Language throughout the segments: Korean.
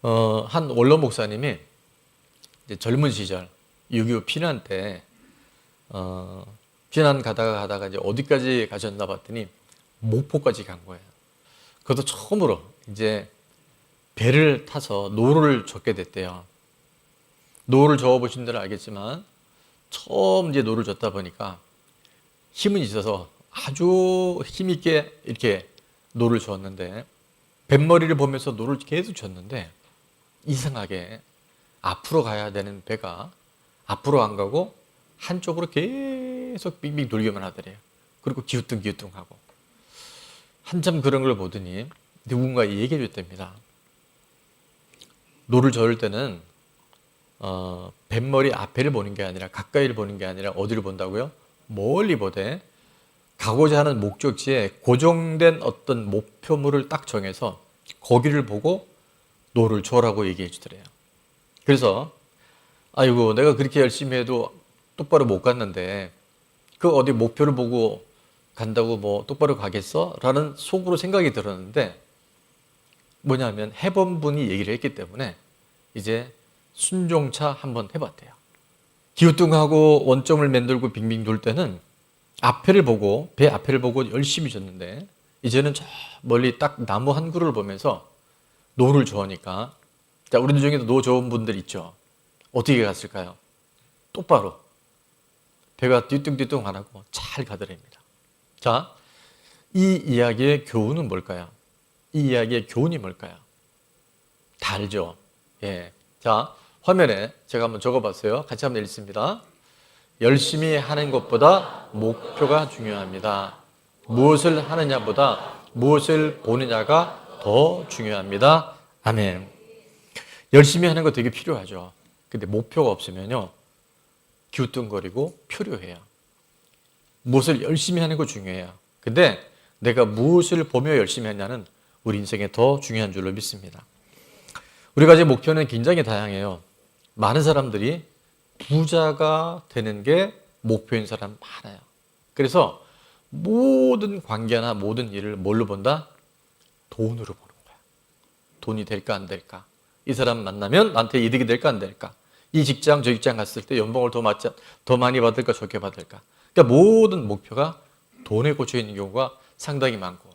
한 원로 목사님이 이제 젊은 시절 6.25 피난 때 피난 가다가 이제 어디까지 가셨나 봤더니 목포까지 간 거예요. 그것도 처음으로 이제 배를 타서 노를 젓게 됐대요. 노를 저어보신 분들은 알겠지만 처음 이제 노를 젓다 보니까 힘은 있어서 아주 힘있게 이렇게 노를 저었는데 뱃머리를 보면서 노를 계속 젓는데 이상하게 앞으로 가야 되는 배가 앞으로 안 가고 한쪽으로 계속 빙빙 돌기만 하더래요. 그리고 기우뚱기우뚱하고 한참 그런 걸 보더니 누군가 얘기해 줬답니다. 노를 저을 때는 뱃머리 앞에를 보는 게 아니라 가까이를 보는 게 아니라 어디를 본다고요? 멀리 보되 가고자 하는 목적지에 고정된 어떤 목표물을 딱 정해서 거기를 보고 노를 저으라고 얘기해 주더래요. 그래서 아이고 내가 그렇게 열심히 해도 똑바로 못 갔는데 그 어디 목표를 보고 간다고 뭐 똑바로 가겠어? 라는 속으로 생각이 들었는데 뭐냐면 해본 분이 얘기를 했기 때문에 이제 순종차 한번 해봤대요. 기우뚱하고 원점을 만들고 빙빙 돌 때는 앞에를 보고 배 앞에를 보고 열심히 졌는데 이제는 저 멀리 딱 나무 한 그루를 보면서 노를 저으니까 자 우리들 중에도 노 저은 분들 있죠. 어떻게 갔을까요? 똑바로 배가 뒤뚱뒤뚱 안 하고 잘 가더랍니다. 자, 이 이야기의 교훈은 뭘까요? 이 이야기의 교훈이 뭘까요? 다 알죠? 예. 자, 화면에 제가 한번 적어봤어요. 같이 한번 읽습니다. 열심히 하는 것보다 목표가 중요합니다. 무엇을 하느냐보다 무엇을 보느냐가 더 중요합니다. 아멘. 열심히 하는 거 되게 필요하죠. 근데 목표가 없으면요. 기우뚱거리고 표류해요. 무엇을 열심히 하는 거 중요해요. 근데 내가 무엇을 보며 열심히 하냐는 우리 인생에 더 중요한 줄로 믿습니다. 우리 가진 목표는 굉장히 다양해요. 많은 사람들이 부자가 되는 게 목표인 사람 많아요. 그래서 모든 관계나 모든 일을 뭘로 본다? 돈으로 보는 거야. 돈이 될까 안 될까? 이 사람 만나면 나한테 이득이 될까 안 될까? 이 직장 저 직장 갔을 때 연봉을 더 많이 받을까 적게 받을까? 그러니까 모든 목표가 돈에 꽂혀 있는 경우가 상당히 많고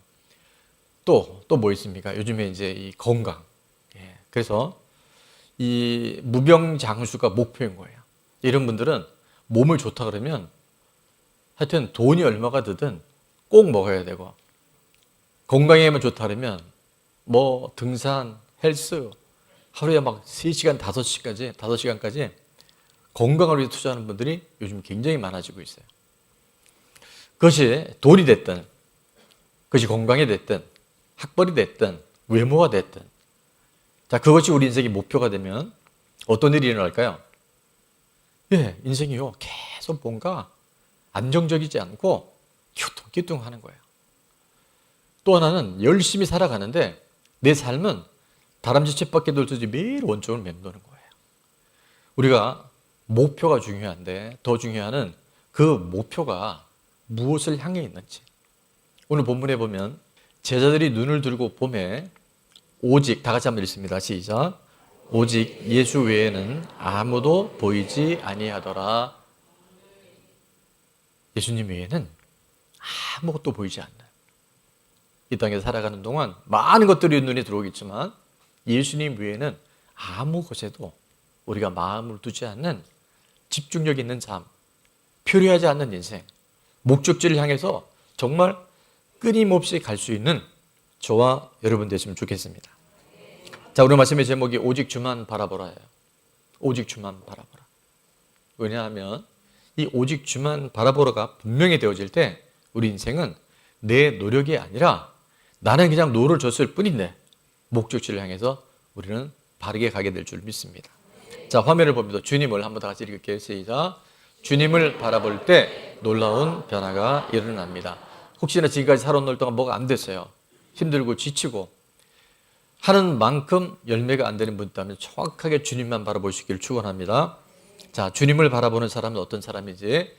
또 뭐 있습니까? 요즘에 이제 이 건강. 예. 그래서 이 무병장수가 목표인 거예요. 이런 분들은 몸을 좋다 그러면 하여튼 돈이 얼마가 드든 꼭 먹어야 되고 건강에만 좋다 그러면 뭐 등산, 헬스 하루에 막 3시간, 5시간까지 건강을 위해 투자하는 분들이 요즘 굉장히 많아지고 있어요. 그것이 돈이 됐든 그것이 건강이 됐든 학벌이 됐든 외모가 됐든 자 그것이 우리 인생의 목표가 되면 어떤 일이 일어날까요? 예, 인생이요 계속 뭔가 안정적이지 않고 기우뚱기우뚱하는 거예요. 또 하나는 열심히 살아가는데 내 삶은 다람쥐 쳇바퀴 돌듯이 매일 원점을 맴도는 거예요. 우리가 목표가 중요한데 더 중요한 그 목표가 무엇을 향해 있는지. 오늘 본문에 보면 제자들이 눈을 들고 보매 오직 다 같이 한번 읽습니다. 시작. 오직 예수 외에는 아무도 보이지 아니하더라. 예수님 외에는 아무것도 보이지 않는 이 땅에 살아가는 동안 많은 것들이 눈에 들어오겠지만 예수님 외에는 아무 곳에도 우리가 마음을 두지 않는 집중력 있는 삶, 표류하지 않는 인생, 목적지를 향해서 정말 끊임없이 갈 수 있는 저와 여러분 되시면 좋겠습니다. 자, 오늘 말씀의 제목이 오직 주만 바라보라예요. 오직 주만 바라보라. 왜냐하면 이 오직 주만 바라보라가 분명히 되어질 때 우리 인생은 내 노력이 아니라 나는 그냥 노를 줬을 뿐인데 목적지를 향해서 우리는 바르게 가게 될 줄 믿습니다. 자, 화면을 봅니다. 주님을 한번 다 같이 읽을게요. 시작. 주님을 바라볼 때 놀라운 변화가 일어납니다. 혹시나 지금까지 살아온 날 동안 뭐가 안 됐어요. 힘들고 지치고 하는 만큼 열매가 안 되는 분 있다면 정확하게 주님만 바라보시길 축원합니다. 자, 주님을 바라보는 사람은 어떤 사람인지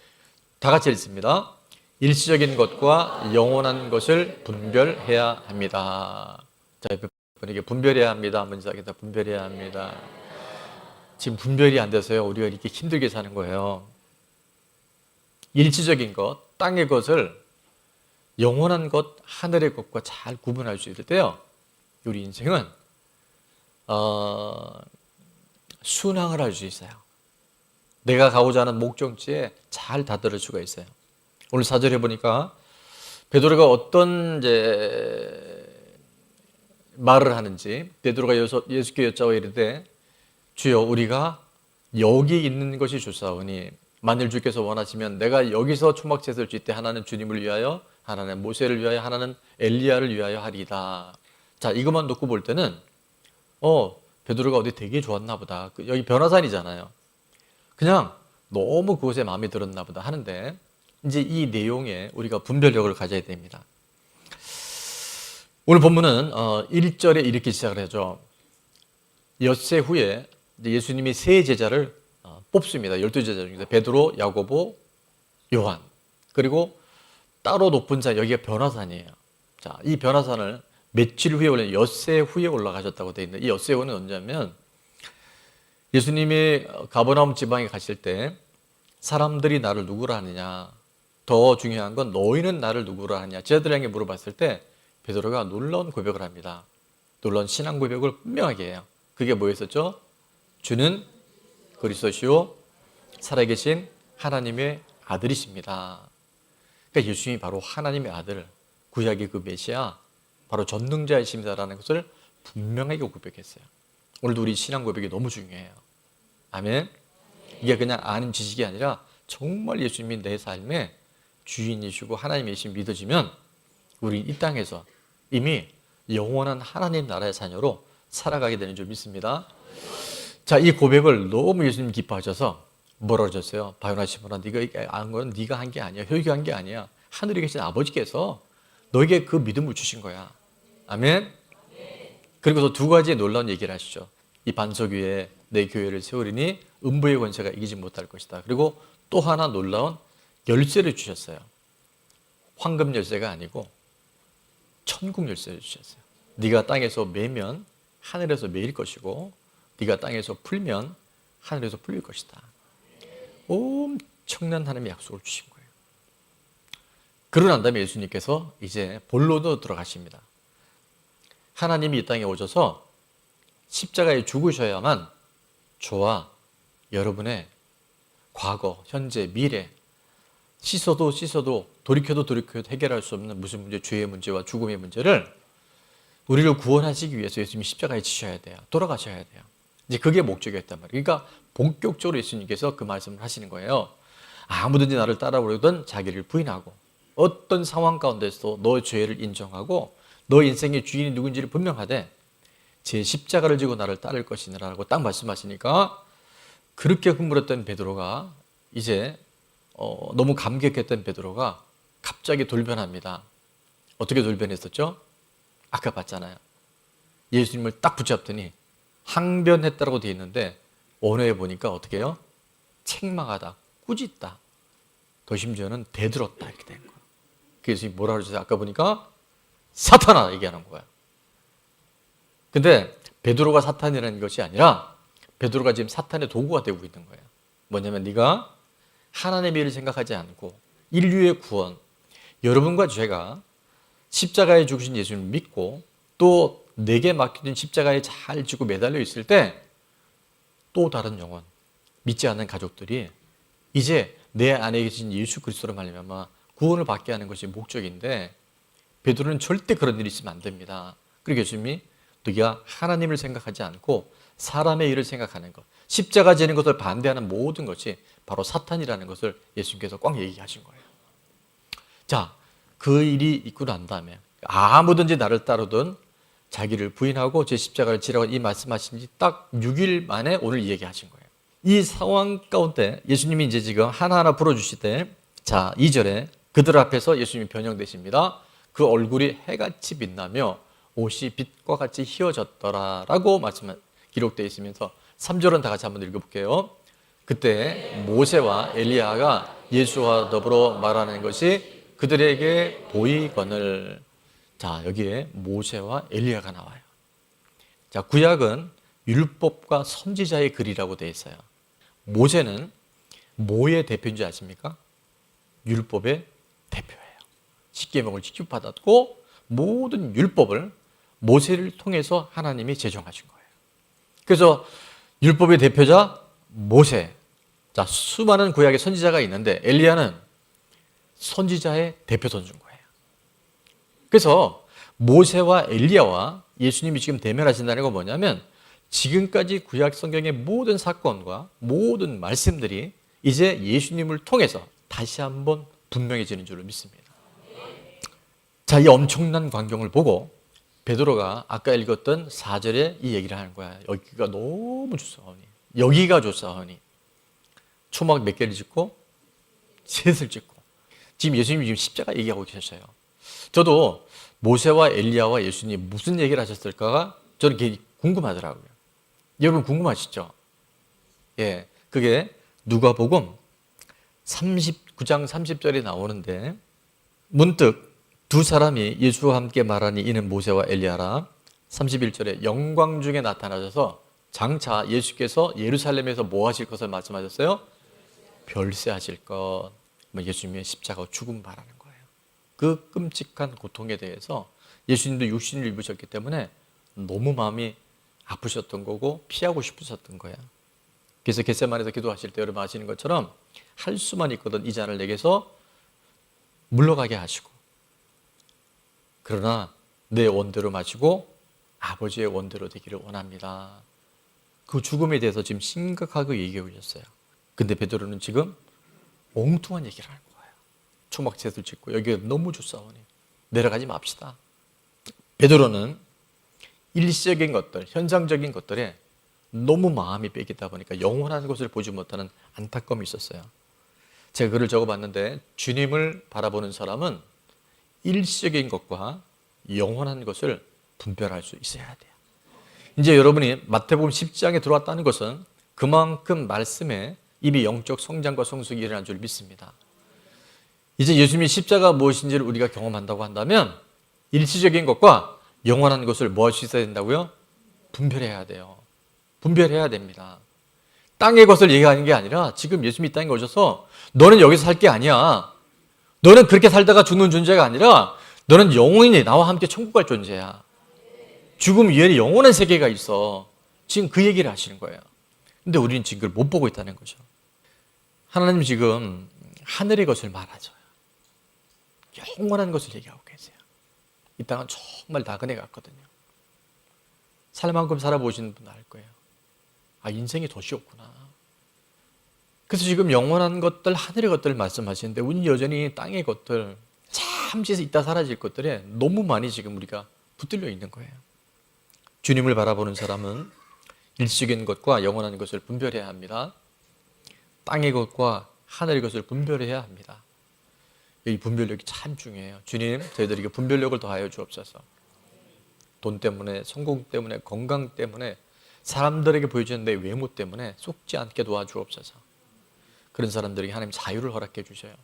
다 같이 읽습니다. 일시적인 것과 영원한 것을 분별해야 합니다. 자, 분에게 분별해야 합니다. 한번 인사하겠다. 분별해야 합니다. 지금 분별이 안 돼서요. 우리가 이렇게 힘들게 사는 거예요. 일시적인 것, 땅의 것을 영원한 것, 하늘의 것과 잘 구분할 수 있을 때요. 우리 인생은 순항을 할 수 있어요. 내가 가고자 하는 목적지에 잘 다다를 수가 있어요. 오늘 4절에 보니까 베드로가 어떤 이제 말을 하는지, 베드로가 예수께 여짜와 이르되 주여 우리가 여기 있는 것이 좋사오니 만일 주께서 원하시면 내가 여기서 초막제사를 질 때 하나는 주님을 위하여, 하나는 모세를 위하여, 하나는 엘리야를 위하여 하리다. 자, 이것만 놓고 볼 때는 베드로가 어디 되게 좋았나 보다. 여기 변화산이잖아요. 그냥 너무 그곳에 마음에 들었나 보다 하는데, 이제 이 내용에 우리가 분별력을 가져야 됩니다. 오늘 본문은 1절에 이렇게 시작을 하죠. 엿새 후에 예수님이 세 제자를 뽑습니다. 12제자 중에서 베드로, 야고보, 요한, 그리고 따로 높은 산, 여기가 변화산이에요. 자, 이 변화산을 며칠 후에 올라 엿새 후에 올라가셨다고 되어 있는데, 이 엿새 후는 언제냐면 예수님이 가버나움 지방에 가실 때 사람들이 나를 누구라 하느냐, 더 중요한 건 너희는 나를 누구라 하느냐 제자들에게 물어봤을 때 베드로가 놀라운 고백을 합니다. 놀라운 신앙 고백을 분명하게 해요. 그게 뭐였었죠? 주는 그리스도시요 살아계신 하나님의 아들이십니다. 그러니까 예수님이 바로 하나님의 아들, 구약의 그 메시아, 바로 전능자이십니다라는 것을 분명하게 고백했어요. 오늘도 우리 신앙 고백이 너무 중요해요. 아멘. 이게 그냥 아는 지식이 아니라 정말 예수님이 내 삶의 주인이시고 하나님이신 믿어지면 우리 이 땅에서 이미 영원한 하나님 나라의 자녀로 살아가게 되는 줄 믿습니다. 자, 이 고백을 너무 예수님 기뻐하셔서 뭐라 그러셨어요? 바요나 시몬아, 네가 안 건 네가 한 게 아니야. 혈기한 게 아니야. 하늘에 계신 아버지께서 너에게 그 믿음을 주신 거야. 아멘. 그리고서 두 가지의 놀라운 얘기를 하시죠. 이 반석 위에 내 교회를 세우리니 음부의 권세가 이기지 못할 것이다. 그리고 또 하나 놀라운 열쇠를 주셨어요. 황금 열쇠가 아니고 천국 열쇠를 주셨어요. 네가 땅에서 매면 하늘에서 매일 것이고 네가 땅에서 풀면 하늘에서 풀릴 것이다. 엄청난 하나님의 약속을 주신 거예요. 그러고 난 다음에 예수님께서 이제 본론으로 들어가십니다. 하나님이 이 땅에 오셔서 십자가에 죽으셔야만 저와 여러분의 과거, 현재, 미래 씻어도 돌이켜도 해결할 수 없는 무슨 문제, 죄의 문제와 죽음의 문제를 우리를 구원하시기 위해서 예수님이 십자가에 지셔야 돼요. 돌아가셔야 돼요. 이제 그게 목적이었단 말이에요. 그러니까 본격적으로 예수님께서 그 말씀을 하시는 거예요. 아무든지 나를 따라오려던 자기를 부인하고 어떤 상황 가운데서도 너의 죄를 인정하고 너 인생의 주인이 누군지를 분명하되 제 십자가를 지고 나를 따를 것이니라고 딱 말씀하시니까 그렇게 흥분했던 베드로가 이제 너무 감격했던 베드로가 갑자기 돌변합니다. 어떻게 돌변했었죠? 아까 봤잖아요. 예수님을 딱 붙잡더니 항변했다라고 되어 있는데 언어에 보니까 어떻게 해요? 책망하다, 꾸짖다, 더 심지어는 대들었다 이렇게 된 거예요. 그래서 뭐라 그러죠? 아까 보니까 사탄아 얘기하는 거예요. 근데 베드로가 사탄이라는 것이 아니라 베드로가 지금 사탄의 도구가 되고 있는 거예요. 뭐냐면 네가 하나님의 일을 생각하지 않고 인류의 구원, 여러분과 제가 십자가에 죽으신 예수님을 믿고 또 내게 맡겨진 십자가에 잘 지고 매달려 있을 때 또 다른 영혼, 믿지 않는 가족들이 이제 내 안에 계신 예수 그리스도로 말미암아 구원을 받게 하는 것이 목적인데 베드로는 절대 그런 일이 있으면 안 됩니다. 그리고 예수님이 너희가 하나님을 생각하지 않고 사람의 일을 생각하는 것, 십자가 지는 것을 반대하는 모든 것이 바로 사탄이라는 것을 예수님께서 꽉 얘기하신 거예요. 자, 그 일이 있고 난 다음에 아무든지 나를 따르든 자기를 부인하고 제 십자가를 지라고 이 말씀하신 지 딱 6일 만에 오늘 얘기하신 거예요. 이 상황 가운데 예수님이 이제 지금 하나하나 풀어주실 때, 자, 2절에 그들 앞에서 예수님이 변형되십니다. 그 얼굴이 해같이 빛나며 옷이 빛과 같이 휘어졌더라라고 말씀 기록되어 있으면서 3절은 다 같이 한번 읽어볼게요. 그때 모세와 엘리야가 예수와 더불어 말하는 것이 그들에게 보이거늘. 자, 여기에 모세와 엘리야가 나와요. 자, 구약은 율법과 선지자의 글이라고 되어 있어요. 모세는 뭐의 대표인 줄 아십니까? 율법의 대표예요. 십계명을 직접 받았고 모든 율법을 모세를 통해서 하나님이 제정하신 거예요. 그래서 율법의 대표자 모세. 자, 수많은 구약의 선지자가 있는데 엘리야는 선지자의 대표 선수인 거예요. 그래서 모세와 엘리야와 예수님이 지금 대면하신다는 건 뭐냐면 지금까지 구약 성경의 모든 사건과 모든 말씀들이 이제 예수님을 통해서 다시 한번 분명해지는 줄로 믿습니다. 자, 이 엄청난 광경을 보고 베드로가 아까 읽었던 4절에 이 얘기를 하는 거야. 여기가 너무 좋사오니, 여기가 좋사오니. 초막 몇 개를 짓고 셋을 짓고. 지금 예수님이 지금 십자가 얘기하고 계셨어요. 저도 모세와 엘리야와 예수님이 무슨 얘기를 하셨을까가 저는 되게 궁금하더라고요. 여러분 궁금하시죠? 예, 그게 누가복음 39장 30절에 나오는데 문득 두 사람이 예수와 함께 말하니 이는 모세와 엘리야라. 31절에 영광 중에 나타나셔서 장차 예수께서 예루살렘에서 뭐 하실 것을 말씀하셨어요? 별세하실 것. 예수님의 십자가 죽음 말하는 거예요. 그 끔찍한 고통에 대해서 예수님도 육신을 입으셨기 때문에 너무 마음이 아프셨던 거고 피하고 싶으셨던 거야. 그래서 겟세마네에서 기도하실 때 여러분 아시는 것처럼 할 수만 있거든 이 잔을 내게서 물러가게 하시고, 그러나 내 원대로 마시고 아버지의 원대로 되기를 원합니다. 그 죽음에 대해서 지금 심각하게 얘기하고 계셨어요. 근데 베드로는 지금 엉뚱한 얘기를 하는 거예요. 초막셋을 짓고 여기가 너무 좋사오니 내려가지 맙시다. 베드로는 일시적인 것들, 현상적인 것들에 너무 마음이 뺏기다 보니까 영원한 것을 보지 못하는 안타까움이 있었어요. 제가 글을 적어봤는데 주님을 바라보는 사람은 일시적인 것과 영원한 것을 분별할 수 있어야 돼요. 이제 여러분이 마태복음 10장에 들어왔다는 것은 그만큼 말씀에 이미 영적 성장과 성숙이 일어난 줄 믿습니다. 이제 예수님의 십자가 무엇인지를 우리가 경험한다고 한다면 일시적인 것과 영원한 것을 뭐 할 수 있어야 된다고요? 분별해야 돼요. 분별해야 됩니다. 땅의 것을 얘기하는 게 아니라 지금 예수님이 땅에 오셔서 너는 여기서 살 게 아니야. 너는 그렇게 살다가 죽는 존재가 아니라 너는 영원히 나와 함께 천국 갈 존재야. 죽음 위에 영원한 세계가 있어. 지금 그 얘기를 하시는 거예요. 근데 우리는 지금 그걸 못 보고 있다는 거죠. 하나님 지금 하늘의 것을 말하죠. 영원한 것을 얘기하고 계세요. 이 땅은 정말 나그네 같거든요. 살 만큼 살아보시는 분 알 거예요. 아, 인생이 덫이 없구나. 그래서 지금 영원한 것들, 하늘의 것들을 말씀하시는데 우리는 여전히 땅의 것들, 잠시 있다 사라질 것들에 너무 많이 지금 우리가 붙들려 있는 거예요. 주님을 바라보는 사람은 일시적인 것과 영원한 것을 분별해야 합니다. 땅의 것과 하늘의 것을 분별해야 합니다. 이 분별력이 참 중요해요. 주님, 저희들에게 분별력을 더하여 주옵소서. 돈 때문에, 성공 때문에, 건강 때문에, 사람들에게 보여주는 내 외모 때문에 속지 않게 도와주옵소서. 그런 사람들에게 하나님 자유를 허락해 주셔요.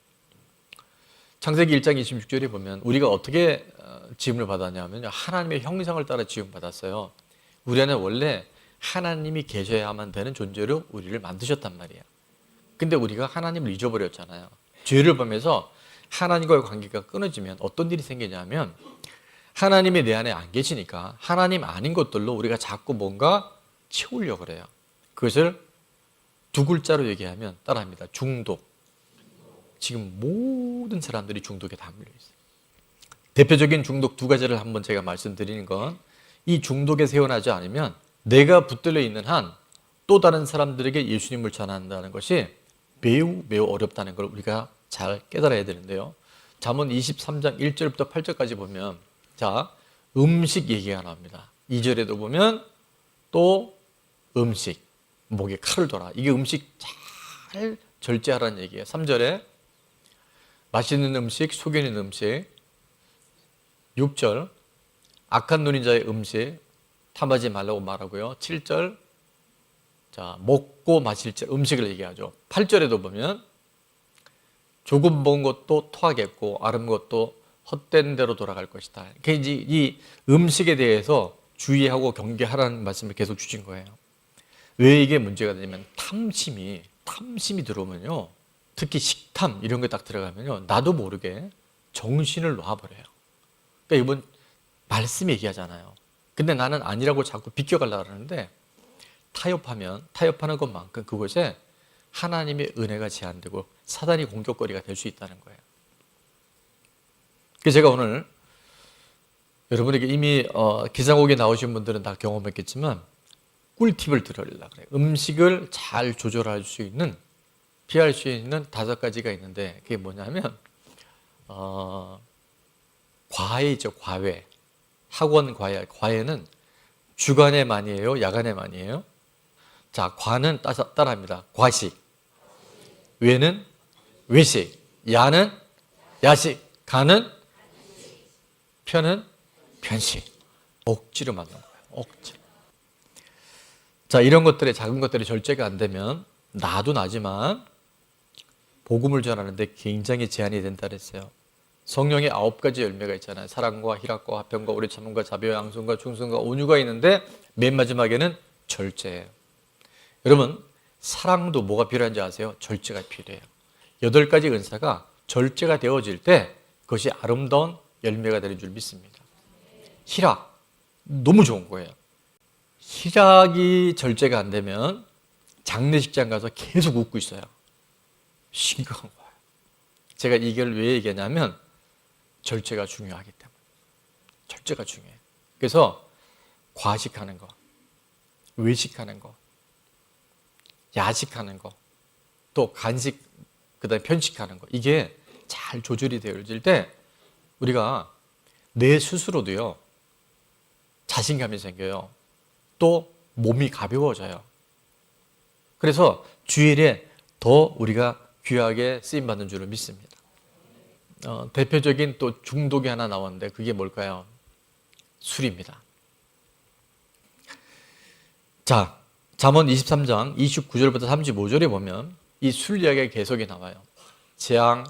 창세기 1장 26절에 보면 우리가 어떻게 지음을 받았냐면 하나님의 형상을 따라 지음 받았어요. 우리 안에 원래 하나님이 계셔야만 되는 존재로 우리를 만드셨단 말이에요. 근데 우리가 하나님을 잊어버렸잖아요. 죄를 범해서 하나님과의 관계가 끊어지면 어떤 일이 생기냐면 하나님이 내 안에 안 계시니까 하나님 아닌 것들로 우리가 자꾸 뭔가 채우려고 그래요. 그것을 두 글자로 얘기하면 따라합니다. 중독. 지금 모든 사람들이 중독에 다 물려 있어요. 대표적인 중독 두 가지를 한번 제가 말씀드리는 건 이 중독에 세워나지 않으면 내가 붙들려 있는 한 또 다른 사람들에게 예수님을 전한다는 것이 매우 어렵다는 걸 우리가 잘 깨달아야 되는데요. 잠언 23장 1절부터 8절까지 보면 자, 음식 얘기가 나옵니다. 2절에도 보면 또 음식, 목에 칼을 둬라. 이게 음식 잘 절제하라는 얘기예요. 3절에 맛있는 음식, 속이는 음식. 6절 악한 눈인 자의 음식 탐하지 말라고 말하고요. 7절 자, 먹고 마실 때 음식을 얘기하죠. 8절에도 보면 조금 먹은 것도 토하겠고 아름 것도 헛된 대로 돌아갈 것이다. 이 음식에 대해서 주의하고 경계하라는 말씀을 계속 주신 거예요. 왜 이게 문제가 되냐면 탐심이 들어오면요, 특히 식탐 이런 게 딱 들어가면요, 나도 모르게 정신을 놔버려요. 그러니까 이번 말씀이 얘기하잖아요. 근데 나는 아니라고 자꾸 비껴가려고 하는데 타협하는 것만큼 그것에 하나님의 은혜가 제한되고 사단이 공격거리가 될 수 있다는 거예요. 그래서 제가 오늘 여러분에게 이미 기상옥에 나오신 분들은 다 경험했겠지만 꿀팁을 드리려고 그래요. 음식을 잘 조절할 수 있는, 피할 수 있는 5가지가 있는데 그게 뭐냐면 과외죠. 과외. 학원 과외. 과외는 주간에 많이 해요? 야간에 많이 해요? 자, 과는 따라합니다. 과식. 외는 외식. 야는 야식. 간은 편은 편식. 억지로 만든 거예요. 억지로. 자, 이런 것들의 작은 것들이 절제가 안 되면 나도 나지만 복음을 전하는데 굉장히 제한이 된다 그랬어요. 성령의 9가지 열매가 있잖아요. 사랑과 희락과 화평과 오래 참음과 자비와 양손과 충성과 온유가 있는데 맨 마지막에는 절제예요. 여러분, 사랑도 뭐가 필요한지 아세요? 절제가 필요해요. 8가지 은사가 절제가 되어질 때 그것이 아름다운 열매가 되는 줄 믿습니다. 희락, 너무 좋은 거예요. 희락이 절제가 안 되면 장례식장 가서 계속 웃고 있어요. 심각한 거예요. 제가 이걸 왜 얘기하냐면 절제가 중요하기 때문에. 절제가 중요해요. 그래서 과식하는 거, 외식하는 거, 야식하는 거, 또 간식, 그다음에 편식하는 거, 이게 잘 조절이 되어질 때 우리가 내 스스로도요, 자신감이 생겨요. 또 몸이 가벼워져요. 그래서 주일에 더 우리가 귀하게 쓰임받는 줄을 믿습니다. 대표적인 또 중독이 하나 나왔는데 그게 뭘까요? 술입니다. 자, 잠언 23장 29절부터 35절에 보면 이 술 이야기가 계속이 나와요. 재앙,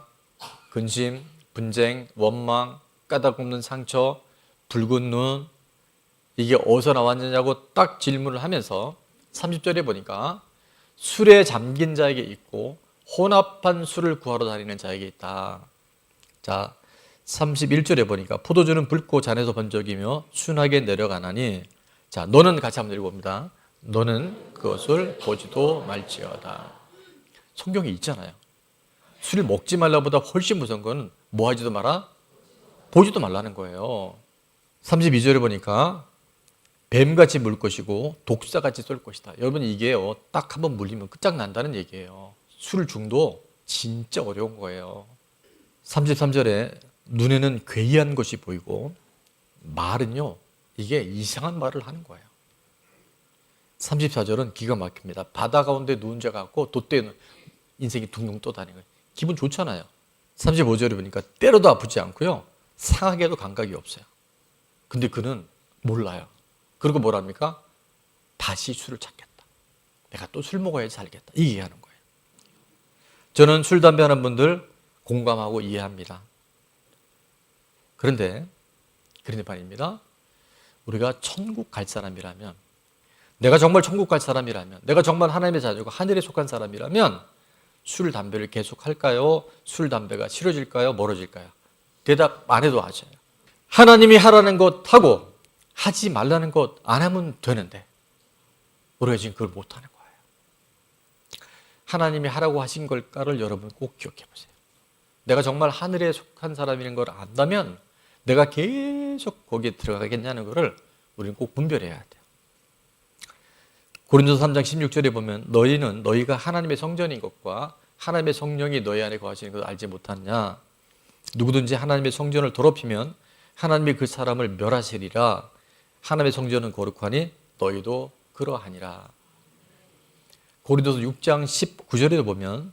근심, 분쟁, 원망, 까닭없는 상처, 붉은 눈, 이게 어디서 나왔느냐고 딱 질문을 하면서 30절에 보니까 술에 잠긴 자에게 있고 혼합한 술을 구하러 다니는 자에게 있다. 자, 31절에 보니까 포도주는 붉고 잔에서 번쩍이며 순하게 내려가나니, 자, 너는 같이 한번 읽어봅니다. 너는 그것을 보지도 말지어다. 성경에 있잖아요. 술을 먹지 말라보다 훨씬 무서운 건 뭐 하지도 마라? 보지도 말라는 거예요. 32절에 보니까 뱀같이 물 것이고 독사같이 쏠 것이다. 여러분, 이게요, 딱 한번 물리면 끝장난다는 얘기예요. 술 중독 진짜 어려운 거예요. 33절에 눈에는 괴이한 것이 보이고 말은요, 이게 이상한 말을 하는 거예요. 34절은 기가 막힙니다. 바다 가운데 누운 자 같고 돛대에 인생이 둥둥 떠다니는 거예요. 기분 좋잖아요. 35절에 보니까 때려도 아프지 않고요, 상하게도 감각이 없어요. 근데 그는 몰라요. 그리고 뭐랍니까? 다시 술을 찾겠다. 내가 또 술 먹어야지 살겠다. 이 얘기하는 거예요. 저는 술, 담배 하는 분들 공감하고 이해합니다. 그런데 말입니다. 우리가 천국 갈 사람이라면, 내가 정말 천국 갈 사람이라면, 내가 정말 하나님의 자녀고 하늘에 속한 사람이라면 술, 담배를 계속 할까요? 술, 담배가 싫어질까요? 멀어질까요? 대답 안 해도 아셔요. 하나님이 하라는 것 하고 하지 말라는 것 안 하면 되는데 우리가 지금 그걸 못하는 거예요. 하나님이 하라고 하신 걸까를 여러분 꼭 기억해 보세요. 내가 정말 하늘에 속한 사람인 걸 안다면 내가 계속 거기에 들어가겠냐는 것을 우리는 꼭 분별해야 돼요. 고린도서 3장 16절에 보면 너희는 너희가 하나님의 성전인 것과 하나님의 성령이 너희 안에 거하시는 것을 알지 못하느냐. 누구든지 하나님의 성전을 더럽히면 하나님이 그 사람을 멸하시리라. 하나님의 성전은 거룩하니 너희도 그러하니라. 고린도서 6장 19절에도 보면,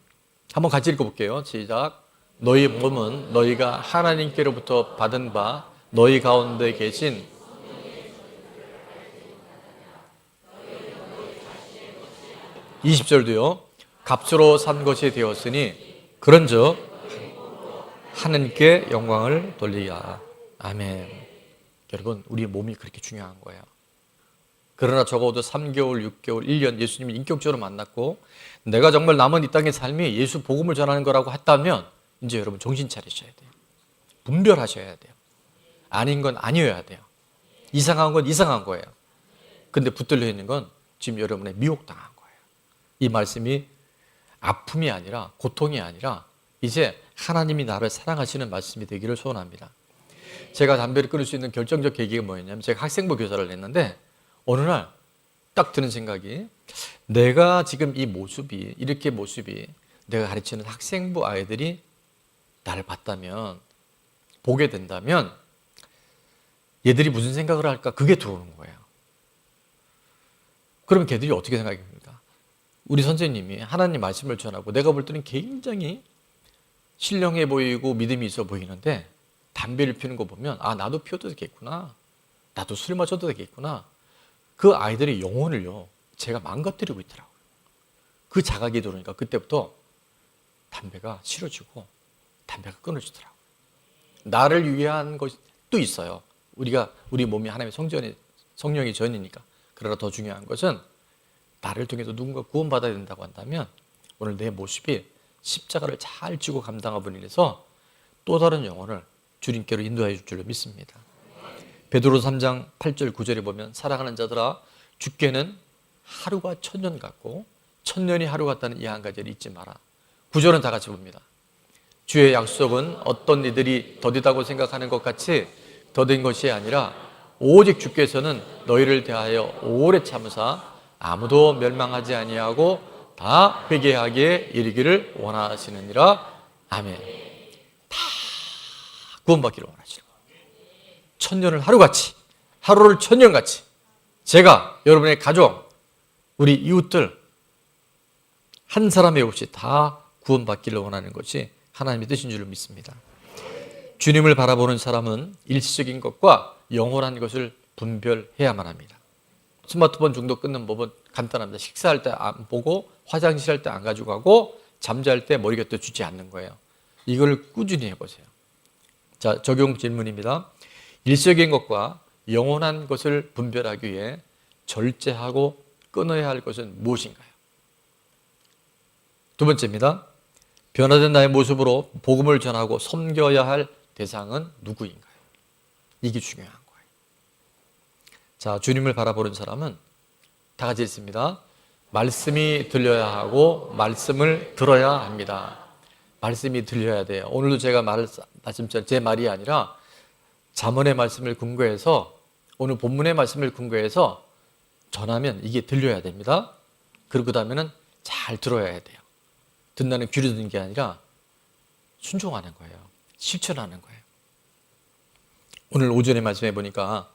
한번 같이 읽어볼게요. 시작. 너희 몸은 너희가 하나님께로부터 받은 바 너희 가운데 계신 20절도요. 값으로 산 것이 되었으니 그런즉 하나님께 영광을 돌리라. 아멘. 여러분, 우리의 몸이 그렇게 중요한 거예요. 그러나 적어도 3개월, 6개월, 1년 예수님을 인격적으로 만났고 내가 정말 남은 이 땅의 삶이 예수 복음을 전하는 거라고 했다면 이제 여러분 정신 차리셔야 돼요. 분별하셔야 돼요. 아닌 건 아니어야 돼요. 이상한 건 이상한 거예요. 근데 붙들려 있는 건 지금 여러분의 미혹당한 거예요. 이 말씀이 아픔이 아니라 고통이 아니라 이제 하나님이 나를 사랑하시는 말씀이 되기를 소원합니다. 제가 담배를 끊을 수 있는 결정적 계기가 뭐였냐면 제가 학생부 교사를 했는데 어느 날 딱 드는 생각이 내가 지금 이 모습이 이렇게 모습이 내가 가르치는 학생부 아이들이 나를 봤다면 보게 된다면 얘들이 무슨 생각을 할까 그게 들어오는 거예요. 그러면 걔들이 어떻게 생각합니까? 우리 선생님이 하나님 말씀을 전하고 내가 볼 때는 굉장히 신령해 보이고 믿음이 있어 보이는데 담배를 피우는 거 보면 아 나도 피워도 되겠구나. 나도 술 마셔도 되겠구나. 그 아이들의 영혼을요 제가 망가뜨리고 있더라고요. 그 자각이 들어오니까 그때부터 담배가 싫어지고 담배가 끊어지더라고요. 나를 위한 것이 또 있어요. 우리 몸이 하나님의 성령의 전이니까. 그러나 더 중요한 것은 나를 통해서 누군가 구원받아야 된다고 한다면 오늘 내 모습이 십자가를 잘 지고 감당하고 인해서 또 다른 영혼을 주님께로 인도해 줄 줄로 믿습니다. 베드로 3장 8절 9절에 보면 사랑하는 자들아 주께는 하루가 천년 같고 천년이 하루 같다는 이 한 가지를 잊지 마라. 9절은 다 같이 봅니다. 주의 약속은 어떤 이들이 더디다고 생각하는 것 같이 더딘 것이 아니라 오직 주께서는 너희를 대하여 오래 참으사 아무도 멸망하지 아니하고 다 회개하기에 이르기를 원하시느니라. 아멘. 다 구원받기를 원하시는 거예요. 천년을 하루같이, 하루를 천년같이 제가 여러분의 가족, 우리 이웃들 한 사람의 없이 다 구원받기를 원하는 것이 하나님의 뜻인 줄 믿습니다. 주님을 바라보는 사람은 일시적인 것과 영원한 것을 분별해야만 합니다. 스마트폰 중독 끊는 법은 간단합니다. 식사할 때 안 보고 화장실 할 때 안 가지고 가고 잠잘 때 머리 곁에 주지 않는 거예요. 이걸 꾸준히 해보세요. 자, 적용 질문입니다. 일시적인 것과 영원한 것을 분별하기 위해 절제하고 끊어야 할 것은 무엇인가요? 두 번째입니다. 변화된 나의 모습으로 복음을 전하고 섬겨야 할 대상은 누구인가요? 이게 중요한 거예요. 자, 주님을 바라보는 사람은 다 같이 있습니다. 말씀이 들려야 하고 말씀을 들어야 합니다. 말씀이 들려야 돼요. 오늘도 제가 말씀처럼 제 말이 아니라 잠언의 말씀을 근거해서 오늘 본문의 말씀을 근거해서 전하면 이게 들려야 됩니다. 그리고 그다음에는 잘 들어야 돼요. 듣는 귀로 듣는 게 아니라 순종하는 거예요. 실천하는 거예요. 오늘 오전에 말씀해 보니까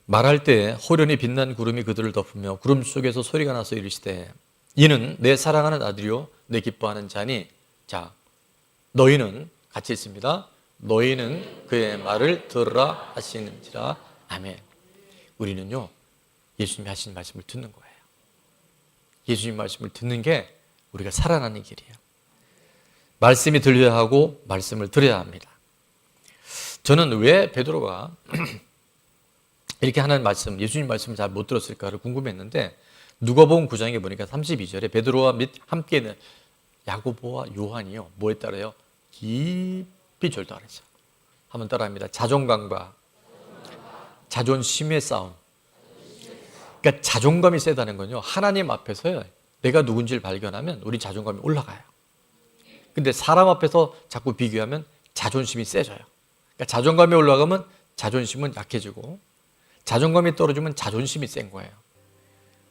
말할 때 호련히 빛난 구름이 그들을 덮으며 구름 속에서 소리가 나서 이르시되 이는 내 사랑하는 아들이요 내 기뻐하는 자니. 자, 너희는 같이 있습니다. 너희는 그의 말을 들으라 하시는지라. 아멘. 우리는요 예수님이 하신 말씀을 듣는 거예요. 예수님 말씀을 듣는 게 우리가 살아나는 길이에요. 말씀이 들려야 하고 말씀을 들어야 합니다. 저는 왜 베드로가 이렇게 하는 말씀, 예수님 말씀을 잘 못 들었을까를 궁금했는데 누가복음 9장에 보니까 32절에 베드로와 및 함께 있는 야고보와 요한이요 뭐에 따라요? 깊이 절도하랬어요. 한번 따라합니다. 자존감과 자존심의 싸움. 그러니까 자존감이 세다는 건요 하나님 앞에서 내가 누군지를 발견하면 우리 자존감이 올라가요. 근데 사람 앞에서 자꾸 비교하면 자존심이 세져요. 그러니까 자존감이 올라가면 자존심은 약해지고 자존감이 떨어지면 자존심이 센 거예요.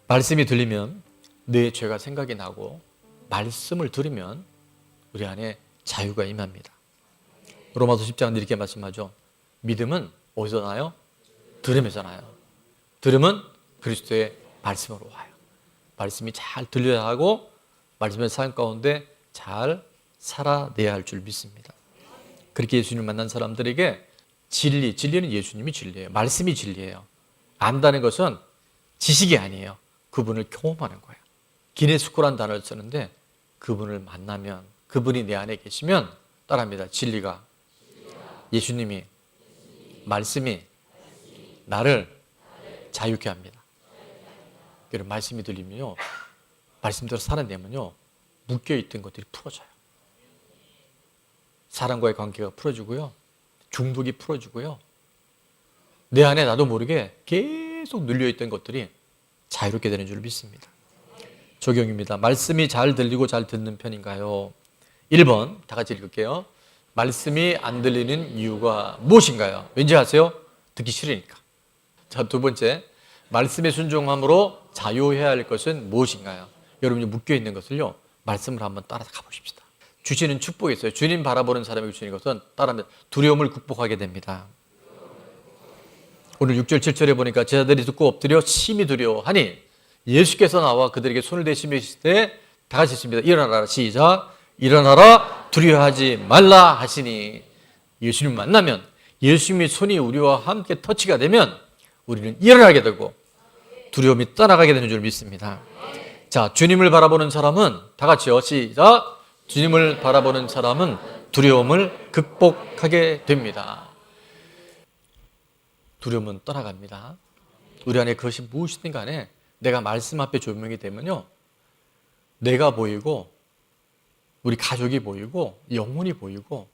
말씀이 들리면 내 죄가 생각이 나고 말씀을 들으면 우리 안에 자유가 임합니다. 로마서 10장은 이렇게 말씀하죠. 믿음은 어디서 나요? 들음에서 나요. 들음은 그리스도의 말씀으로 와요. 말씀이 잘 들려야 하고 말씀의 삶 가운데 잘 살아내야 할 줄 믿습니다. 그렇게 예수님을 만난 사람들에게 진리는 예수님이 진리예요. 말씀이 진리예요. 안다는 것은 지식이 아니에요. 그분을 경험하는 거예요. 기네스코라는 단어를 쓰는데 그분을 만나면 그분이 내 안에 계시면 따라합니다. 진리가 예수님이 말씀이 나를 자유케 합니다. 여러분 말씀이 들리면요, 말씀대로 살아내면요, 묶여있던 것들이 풀어져요. 사람과의 관계가 풀어지고요, 중독이 풀어지고요, 내 안에 나도 모르게 계속 눌려있던 것들이 자유롭게 되는 줄 믿습니다. 적용입니다. 말씀이 잘 들리고 잘 듣는 편인가요? 1번 다 같이 읽을게요. 말씀이 안 들리는 이유가 무엇인가요? 왠지 아세요? 듣기 싫으니까. 자, 두 번째, 말씀에 순종함으로 자유해야 할 것은 무엇인가요? 여러분이 묶여있는 것을요, 말씀을 한번 따라가 보십시다. 주시는 축복이 있어요. 주님 바라보는 사람에게 주시는 것은 따라하면 두려움을 극복하게 됩니다. 오늘 6절 7절에 보니까 제자들이 듣고 엎드려 심히 두려워하니 예수께서 나와 그들에게 손을 대시미실 때 다 같이 있습니다. 일어나라. 시작. 일어나라. 두려워하지 말라 하시니, 예수님 만나면, 예수님의 손이 우리와 함께 터치가 되면 우리는 일어나게 되고 두려움이 떠나가게 되는 줄 믿습니다. 자, 주님을 바라보는 사람은 다 같이요. 시작. 주님을 바라보는 사람은 두려움을 극복하게 됩니다. 두려움은 떠나갑니다. 우리 안에 그것이 무엇이든 간에 내가 말씀 앞에 조명이 되면요, 내가 보이고 우리 가족이 보이고 영혼이 보이고,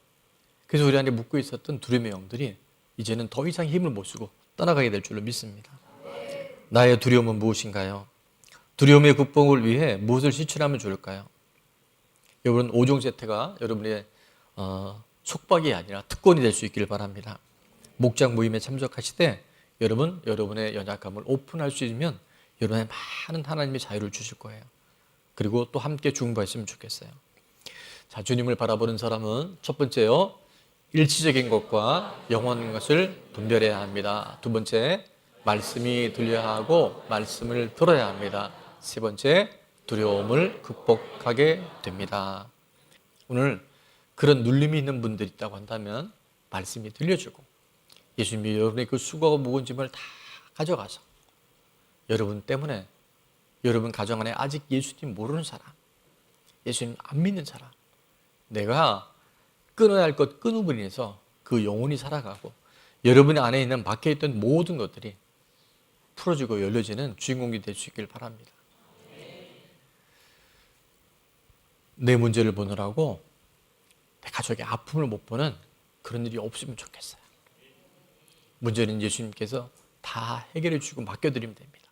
그래서 우리 안에 묻고 있었던 두려움의 영들이 이제는 더 이상 힘을 못 쓰고 떠나가게 될 줄로 믿습니다. 나의 두려움은 무엇인가요? 두려움의 극복을 위해 무엇을 실천하면 좋을까요? 여러분, 5종 세트가 여러분의 속박이 아니라 특권이 될 수 있기를 바랍니다. 목장 모임에 참석하시되 여러분의 연약함을 오픈할 수 있으면 여러분의 많은 하나님의 자유를 주실 거예요. 그리고 또 함께 중보했으면 좋겠어요. 자, 주님을 바라보는 사람은 첫 번째요, 일시적인 것과 영원한 것을 분별해야 합니다. 두 번째, 말씀이 들려야 하고 말씀을 들어야 합니다. 세 번째, 두려움을 극복하게 됩니다. 오늘 그런 눌림이 있는 분들이 있다고 한다면 말씀이 들려주고 예수님이 여러분의 그 수고하고 무거운 짐을 다 가져가서 여러분 때문에, 여러분 가정 안에 아직 예수님 모르는 사람, 예수님 안 믿는 사람, 내가 끊어야 할 것 끊음으로 인해서 그 영혼이 살아가고 여러분 안에 있는 박혀 있던 모든 것들이 풀어지고 열려지는 주인공이 될 수 있길 바랍니다. 내 문제를 보느라고 내 가족의 아픔을 못 보는 그런 일이 없으면 좋겠어요. 문제는 예수님께서 다 해결해 주시고 맡겨드리면 됩니다.